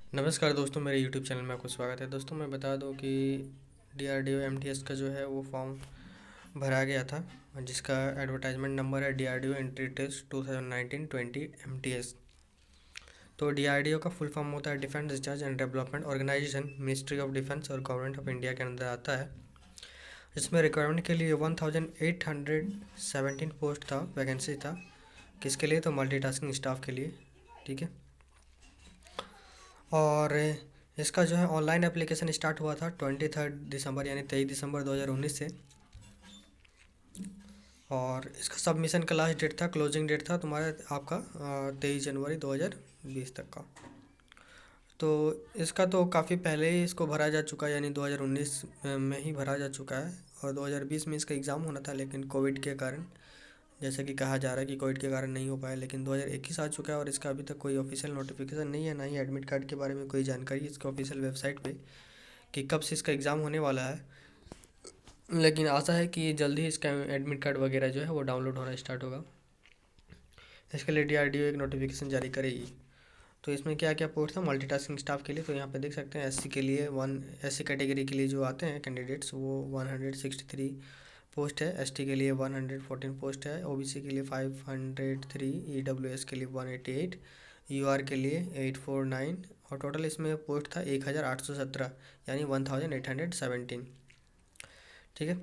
नमस्कार दोस्तों, मेरे यूट्यूब चैनल में आपको स्वागत है। दोस्तों मैं बता दूं कि डीआरडीओ एमटीएस का जो है वो फॉर्म भरा गया था, जिसका एडवर्टाइजमेंट नंबर है डीआरडीओ एंट्री टेस्ट 2019-20 एमटीएस। तो डीआरडीओ का फुल फॉर्म होता है defence research and development organisation, ministry of defence और गवर्नमेंट ऑफ इंडिया के अंदर आता है। इसमें रिक्वायरमेंट के लिए 1817 पोस्ट था, वैकेंसी था। किसके लिए? तो मल्टीटास्किंग स्टाफ के लिए। ठीक है। और इसका जो है ऑनलाइन एप्लीकेशन स्टार्ट हुआ था 23 दिसंबर यानी 23 दिसंबर 2019 से। और इसका सबमिशन का लास्ट डेट था, क्लोजिंग डेट था तुम्हारा आपका 23 जनवरी 2020 तक का। तो इसका तो काफ़ी पहले ही इसको भरा जा चुका है, यानी 2019 में ही भरा जा चुका है। और 2020 में इसका एग्ज़ाम होना था, लेकिन कोविड के कारण, जैसे कि कहा जा रहा है कि कोविड के कारण नहीं हो पाया। लेकिन 2021 आ चुका है और इसका अभी तक कोई ऑफिशियल नोटिफिकेशन नहीं है, ना ही एडमिट कार्ड के बारे में कोई जानकारी इसके ऑफिशियल वेबसाइट पे कि कब से इसका एग्ज़ाम होने वाला है। लेकिन आशा है कि जल्दी ही इसका एडमिट कार्ड वगैरह जो है वो डाउनलोड होना स्टार्ट होगा। इसके लिए डीआरडीओ एक नोटिफिकेशन जारी करेगी। तो इसमें क्या क्या पोस्ट है मल्टीटास्किंग स्टाफ के लिए, तो यहाँ पे देख सकते हैं एससी के लिए एससी कैटेगरी के लिए जो आते हैं कैंडिडेट्स वो 163 पोस्ट है, एसटी के लिए 114 पोस्ट है, ओबीसी के लिए 503, ईडब्ल्यूएस के लिए 188, यूआर के लिए 849 और टोटल इसमें पोस्ट था 1817 यानी 1817। ठीक है।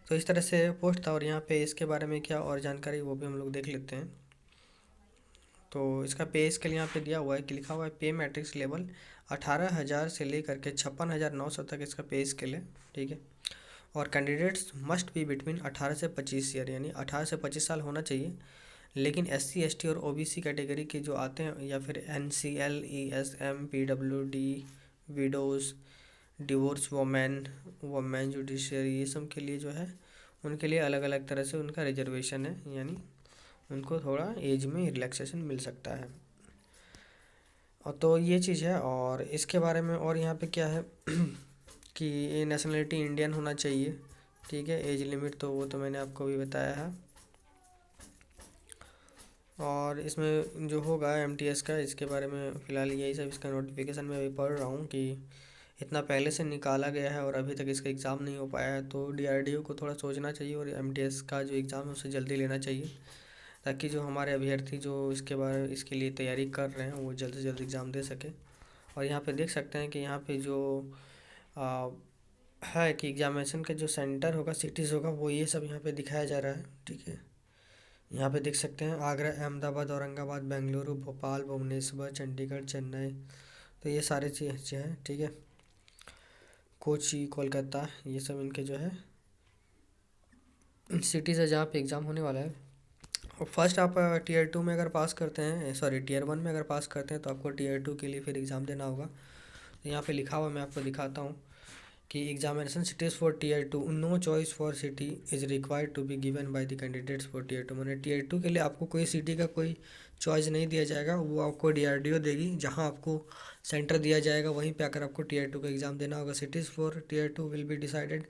तो इस तरह से पोस्ट था। और यहाँ पे इसके बारे में क्या और जानकारी वो भी हम लोग देख लेते हैं। तो इसका पे स्केल यहाँ पे दिया हुआ है कि लिखा हुआ है पे मैट्रिक्स लेवल 18,000 से लेकर के 56,900 तक इसका पे स्केल है। ठीक है। और कैंडिडेट्स मस्ट बी बिटवीन 18 से 25 ईयर, यानी 18 से 25 साल होना चाहिए। लेकिन एससी एसटी और ओबीसी कैटेगरी के जो आते हैं, या फिर NCL ESM PWD widows divorce women women judiciary, ये सब के लिए जो है उनके लिए अलग अलग तरह से उनका रिजर्वेशन है, यानी उनको थोड़ा एज में रिलैक्सेशन मिल सकता है। और तो ये चीज़ है। और इसके बारे में और यहाँ पे क्या है कि ये नेशनलिटी इंडियन होना चाहिए। ठीक है। एज लिमिट तो वो तो मैंने आपको भी बताया है। और इसमें जो होगा एमटीएस का, इसके बारे में फ़िलहाल यही सब इसका नोटिफिकेशन में अभी पढ़ रहा हूँ कि इतना पहले से निकाला गया है और अभी तक इसका एग्ज़ाम नहीं हो पाया है। तो डीआरडीओ को थोड़ा सोचना चाहिए और एमटीएस का जो एग्ज़ाम है उसे जल्दी लेना चाहिए, ताकि जो हमारे अभ्यर्थी जो इसके लिए तैयारी कर रहे हैं वो जल्द से जल्द एग्ज़ाम दे सकें। और यहाँ पे देख सकते हैं कि यहाँ पे जो आ, है कि एग्जामिनेशन का जो सेंटर होगा, सिटीज़ होगा, वो ये सब यहाँ पे दिखाया जा रहा है। ठीक है। यहाँ पे देख सकते हैं आगरा, अहमदाबाद, औरंगाबाद, बेंगलुरु, भोपाल, भुवनेश्वर, चंडीगढ़, चेन्नई, तो ये सारे चीज़ें हैं। ठीक है। कोची, कोलकाता, ये सब इनके जो है सिटीज़ है जहाँ पे एग्ज़ाम होने वाला है। और फर्स्ट आप टीयर 2 में अगर पास करते हैं, सॉरी टीयर 1 में अगर पास करते हैं, तो आपको टीयर 2 के लिए फिर एग्ज़ाम देना होगा। तो यहाँ पे लिखा हुआ मैं आपको दिखाता हूँ कि examination cities for tier 2, no choice for city is required to be given by the candidates for tier 2। मैंने टीयर 2 के लिए आपको कोई सिटी का कोई चॉइस नहीं दिया जाएगा, वो आपको डीआरडीओ देगी। जहाँ आपको सेंटर दिया जाएगा वहीं पे आकर आपको टीयर 2 का एग्ज़ाम देना होगा। Cities for tier 2 will be decided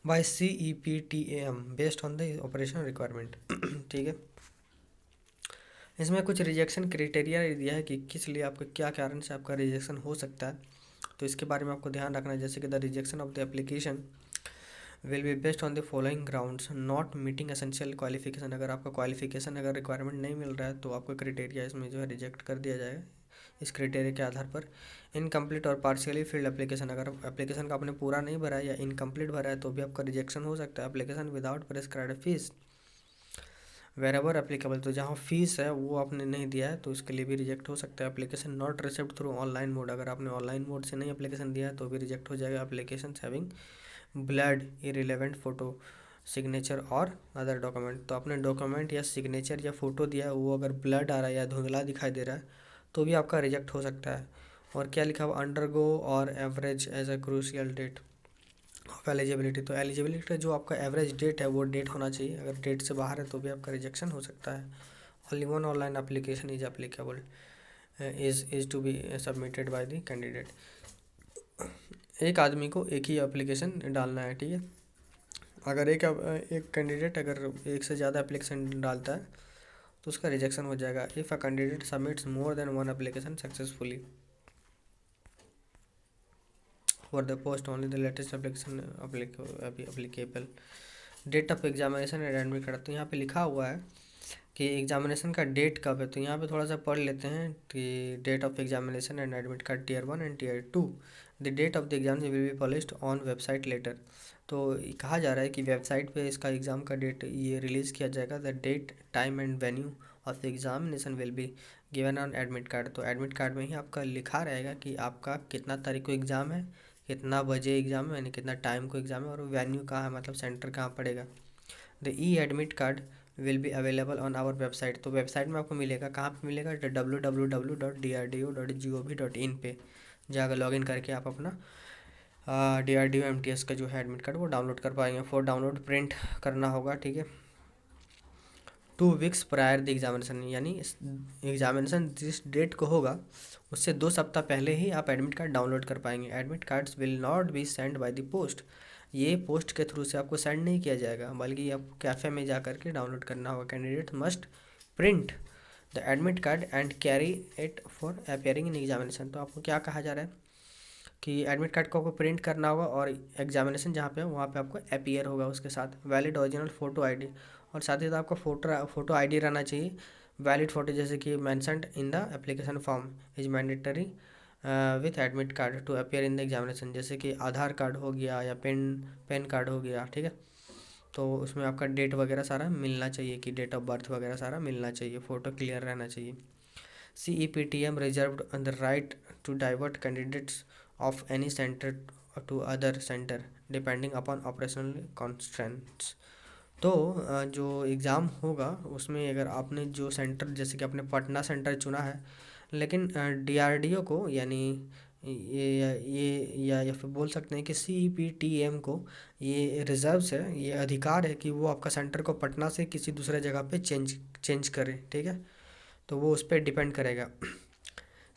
by CEPTAM based on the operation requirement. ठीक है। इसमें कुछ रिजेक्शन क्राइटेरिया दिया है कि किस लिए आपका क्या कारण से आपका रिजेक्शन हो सकता है। तो इसके बारे में आपको ध्यान रखना है, जैसे कि the rejection of the application will be based on the following grounds not meeting essential qualification. अगर आपका क्वालिफिकेशन अगर रिक्वायरमेंट नहीं मिल रहा है तो आपका क्राइटेरिया इसमें जो है रिजेक्ट कर दिया जाएगा इस क्राइटेरिया के आधार पर। इनकम्प्लीट और पार्शियली फिल्ड एप्लीकेशन, अगर एप्लीकेशन का आपने पूरा नहीं भरा है या इनकम्प्लीट भरा है तो भी आपका रिजेक्शन हो सकता है। Application without prescribed fees wherever applicable, तो जहाँ फीस है वो आपने नहीं दिया है तो इसके लिए भी रिजेक्ट हो सकता है। Application not received through online mode, अगर आपने ऑनलाइन मोड से नहीं एप्लीकेशन दिया है तो भी रिजेक्ट हो जाएगा। Application having blood irrelevant photo signature और अदर डॉक्यूमेंट, तो आपने डॉक्यूमेंट या सिग्नेचर या फ़ोटो दिया है वो अगर ब्लड आ रहा है या धुंधला दिखाई दे रहा है तो भी आपका रिजेक्ट हो सकता है। और क्या लिखा हुआ अंडरगो और average age a crucial date of eligibility, तो एलिजिबिलिटी का जो आपका एवरेज डेट है वो डेट होना चाहिए। अगर डेट से बाहर है तो भी आपका रिजेक्शन हो सकता है। Only one online application is applicable is to be submitted by the candidate. एक आदमी को एक ही एप्लीकेशन डालना है। ठीक है। अगर एक कैंडिडेट अगर एक से ज़्यादा एप्लीकेशन डालता है तो उसका रिजेक्शन हो जाएगा। If a candidate submits more than one application successfully for the post only the latest application applicable. Date of examination and admit card, तो यहाँ पे लिखा हुआ है कि एग्जामिनेशन का डेट कब है। तो यहाँ पे थोड़ा सा पढ़ लेते हैं कि date of examination and admit card tier 1 and tier 2, the date of the exam will be published on website later. तो कहा जा रहा है कि वेबसाइट पे इसका एग्ज़ाम का डेट ये रिलीज़ किया जाएगा। The date time and venue of the examination will be given on admit card. तो एडमिट कार्ड में ही आपका लिखा रहेगा कि आपका कितना तारीख को एग्ज़ाम है, कितना बजे एग्ज़ाम है, यानी कितना टाइम को एग्ज़ाम है, और वेन्यू कहाँ है, मतलब सेंटर कहाँ पड़ेगा। The e admit card will be available on our website. तो वेबसाइट में आपको मिलेगा, कहाँ पे मिलेगा, www.drdo.gov.in पे जाकर लॉगिन करके आप अपना DRDO MTS का जो है एडमिट कार्ड वो डाउनलोड कर पाएंगे। फॉर डाउनलोड प्रिंट करना होगा, ठीक है, 2 वीक्स प्रायर द एग्जामिनेशन, यानी एग्जामिनेशन जिस डेट को होगा उससे 2 सप्ताह पहले ही आप एडमिट कार्ड डाउनलोड कर पाएंगे। Admit cards will not be send by the post, ये पोस्ट के थ्रू से आपको सेंड नहीं किया जाएगा, बल्कि आपको कैफ़े में जा करके डाउनलोड करना होगा। Candidate must print the admit card and carry it for appearing in examination. तो आपको क्या कहा जा रहा है कि एडमिट कार्ड को आपको प्रिंट करना होगा और एग्जामिनेशन जहाँ पे है वहाँ पे आपको अपीयर होगा उसके साथ वैलिड ओरिजिनल फ़ोटो आईडी, और साथ ही साथ आपका फ़ोटो आईडी रहना चाहिए, वैलिड फ़ोटो, जैसे कि mentioned in the application form is mandatory with admit card to appear in the examination. जैसे कि आधार कार्ड हो गया या पेन कार्ड हो गया, ठीक है, तो उसमें आपका डेट वगैरह सारा मिलना चाहिए, कि डेट ऑफ बर्थ वगैरह सारा मिलना चाहिए, फ़ोटो क्लियर रहना चाहिए। CEPTM reserved the right to divert candidates of any center to other center depending upon operational constraints। तो जो एग्ज़ाम होगा उसमें अगर आपने जो सेंटर, जैसे कि आपने पटना सेंटर चुना है, लेकिन DRDO को, यानी या फिर बोल सकते हैं कि CEPTM को ये रिजर्व्स है, ये अधिकार है कि वो आपका सेंटर को पटना से किसी दूसरे जगह पे चेंज करे, ठीक है, तो वो उस पर डिपेंड करेगा।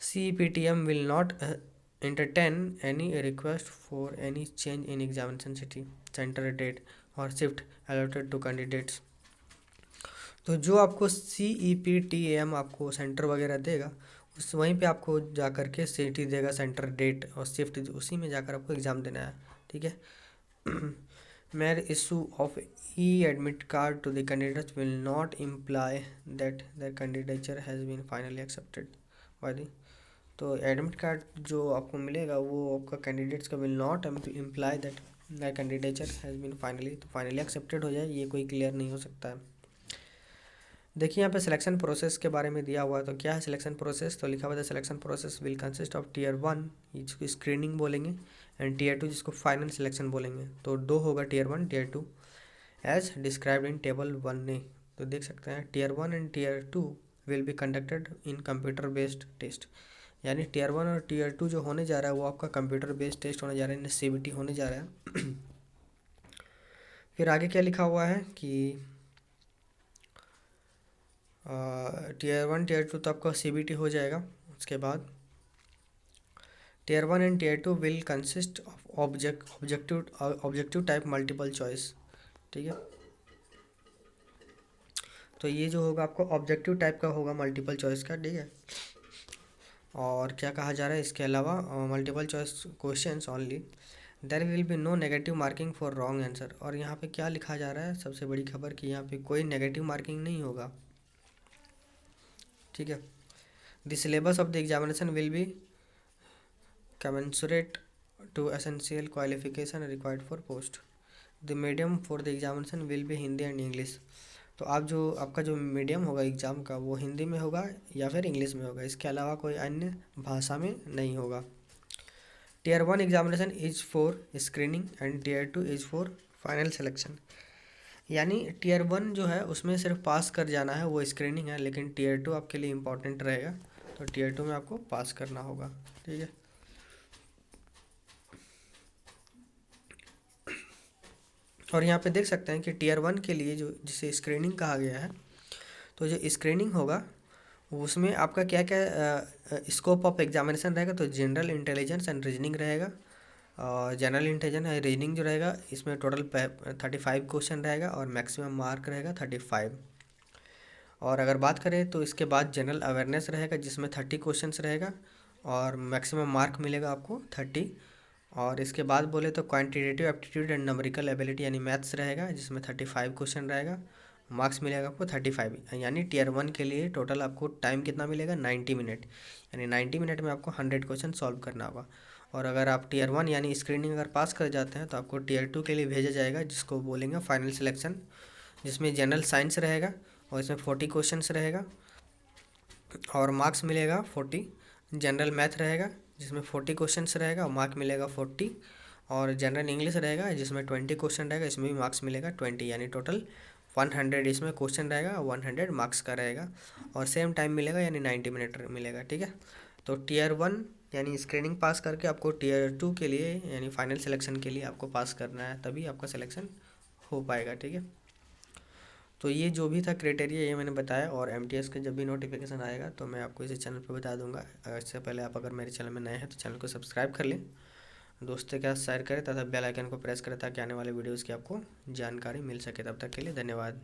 CEPTM will not entertain any request for any change in examination city, center date और shift allotted to candidates। तो जो आपको CEPTM आपको सेंटर वगैरह देगा उस वहीं पे आपको जा कर के सिटी देगा, सेंटर डेट और शिफ्ट, उसी में जाकर आपको एग्ज़ाम देना है, ठीक है। Mere issue of e admit card to the candidates will not imply that their candidature has been finally accepted by the. तो एडमिट कार्ड जो आपको मिलेगा वो आपका कैंडिडेट्स का will not imply that their candidature has been finally accepted हो जाए, ये कोई क्लियर नहीं हो सकता है। देखिए यहाँ पे सिलेक्शन प्रोसेस के बारे में दिया हुआ है। तो क्या है सिलेक्शन प्रोसेस, तो लिखा हुआ है selection process will consist of tier 1 जिसको स्क्रीनिंग बोलेंगे एंड टीयर 2 जिसको फाइनल सिलेक्शन बोलेंगे। तो 2 होगा, tier 1 tier 2 as described in table 1 ने। तो देख सकते हैं tier 1 and tier 2 will be conducted in computer based test, यानी टीयर 1 और टीयर 2 जो होने जा रहा है वो आपका कंप्यूटर बेस्ड टेस्ट होने जा रहा है, CBT होने जा रहा है। फिर आगे क्या लिखा हुआ है कि टीयर 1 टीयर 2 तो आपका CBT हो जाएगा। उसके बाद tier 1 and tier 2 will consist of objective type multiple choice, ठीक है, तो ये जो होगा आपको ऑब्जेक्टिव टाइप का होगा मल्टीपल चॉइस का, ठीक है। और क्या कहा जा रहा है इसके अलावा, multiple choice questions only, there will be no negative marking for wrong answer. और यहाँ पे क्या लिखा जा रहा है, सबसे बड़ी खबर कि यहाँ पे कोई नेगेटिव मार्किंग नहीं होगा, ठीक है। The syllabus of the examination will B commensurate to essential qualification required for post। the medium for the examination will be Hindi and English. तो आप जो आपका जो मीडियम होगा एग्ज़ाम का वो हिंदी में होगा या फिर इंग्लिश में होगा, इसके अलावा कोई अन्य भाषा में नहीं होगा। Tier 1 examination is for screening and tier 2 is for final selection, यानी टीयर 1 जो है उसमें सिर्फ पास कर जाना है, वो स्क्रीनिंग है, लेकिन टीयर 2 आपके लिए इम्पॉर्टेंट रहेगा, तो टीयर 2 में आपको पास करना होगा, ठीक है। और यहाँ पे देख सकते हैं कि टीयर 1 के लिए जो जिसे स्क्रीनिंग कहा गया है, तो जो स्क्रीनिंग होगा उसमें आपका क्या क्या स्कोप ऑफ एग्जामिनेशन रहेगा, तो जनरल इंटेलिजेंस एंड रीजनिंग रहेगा। और जनरल इंटेलिजेंस है रीजनिंग जो रहेगा इसमें टोटल 35 क्वेश्चन रहेगा और मैक्सिमम मार्क रहेगा 35। और अगर बात करें तो इसके बाद जनरल अवेयरनेस रहेगा जिसमें 30 क्वेश्चंस रहेगा और मैक्सिमम मार्क मिलेगा आपको 30। और इसके बाद बोले तो quantitative aptitude and numerical ability यानी मैथ्स रहेगा जिसमें 35 क्वेश्चन रहेगा, मार्क्स मिलेगा आपको 35। यानी टीयर 1 के लिए टोटल आपको टाइम कितना मिलेगा 90 मिनट, यानी 90 मिनट में आपको 100 क्वेश्चन सॉल्व करना होगा। और अगर आप टीयर 1 यानी स्क्रीनिंग अगर पास कर जाते हैं तो आपको टीयर 2 के लिए भेजा जाएगा जिसको बोलेंगे फाइनल सिलेक्शन, जिसमें जनरल साइंस रहेगा और इसमें 40 क्वेश्चंस रहेगा और मार्क्स मिलेगा 40। जनरल मैथ रहेगा जिसमें 40 क्वेश्चंस रहेगा और मार्क मिलेगा 40। और जनरल इंग्लिश रहेगा जिसमें 20 क्वेश्चन रहेगा, इसमें भी मार्क्स मिलेगा 20, यानी टोटल 100 इसमें क्वेश्चन रहेगा और 100 मार्क्स का रहेगा और सेम टाइम मिलेगा यानी 90 मिनट मिलेगा। ठीक है, तो टीयर 1 यानी स्क्रीनिंग पास करके आपको टीयर 2 के लिए यानी फाइनल सिलेक्शन के लिए आपको पास करना है, तभी आपका सिलेक्शन हो पाएगा। ठीक है, तो ये जो भी था क्राइटेरिया ये मैंने बताया, और एमटीएस का जब भी नोटिफिकेशन आएगा तो मैं आपको इसी चैनल पे बता दूंगा। इससे पहले आप अगर मेरे चैनल में नए हैं तो चैनल को सब्सक्राइब कर लें, दोस्तों के साथ शेयर करें तथा बेल आइकन को प्रेस करें ताकि आने वाले वीडियोज़ की आपको जानकारी मिल सके। तब तक के लिए धन्यवाद।